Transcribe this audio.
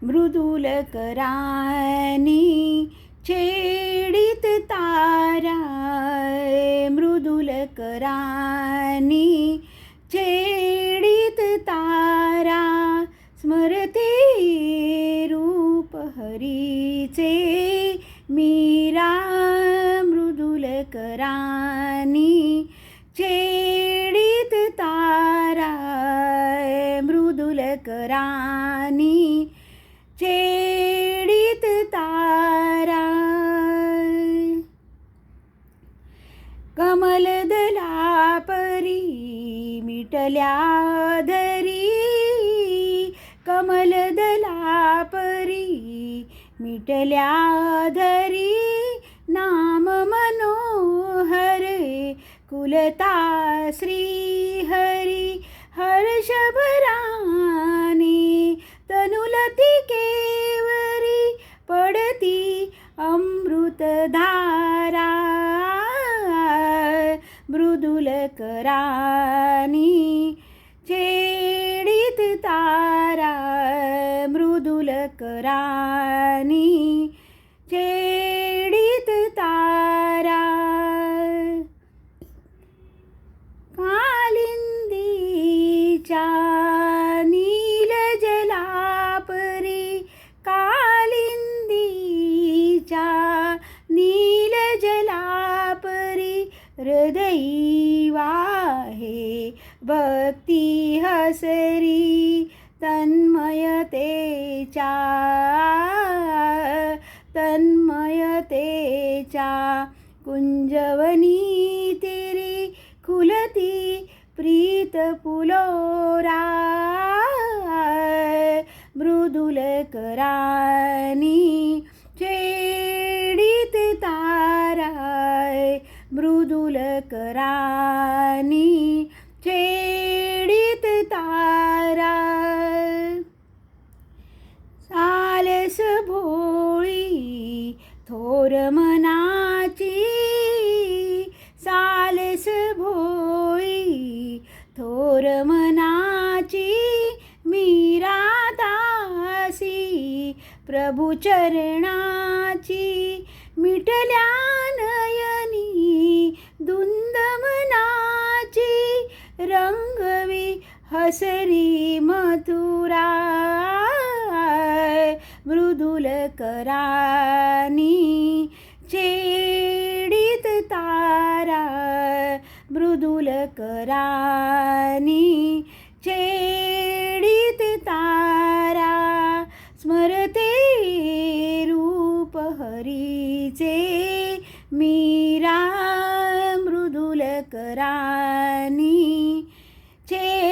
मृदुल करानी छेडित तारा, मृदुल करानी छेडित तारा, स्मरते रूप हरीचे मीरा, मृदुल करानी छेडित तारा, मृदुल करानी छेडित तारा. कमलदला परी मिटल्या धरी, कमलदला परी मिटल्या धरी, नाम मनोहर कुलता श्री हरी, हर्षभरानी तनुलती केवरी, पडती अमृतधारा, मृदुल करानी छेडित तारा, मृदुल करानी छेडित तारा. कालिंदीच्या नील जलापरी, कालिंदीच्या नील जलापरी, हृदयी वाहे भक्ती हसरी, तन्मयतेच्या तन्मयतेच्या कुंजवनी तिरी, खुलती प्रीत पुलोरा, मृदुल करानी छेडित तारा, मृदुल करानी छेडित तारा. सालस भोळी थोर मनाची, सालस भोळी थोर मनाची, मीरा दासी प्रभु चरणाची, मिटल्या नयनी धुंद मनाची, रंगवी हसरी मथुरा, मृदुल करानी छेडित तारा, मृदुल करानी छेडित तारा, स्मरते रूप हरीचे मीरा, मृदुल करानी छेडित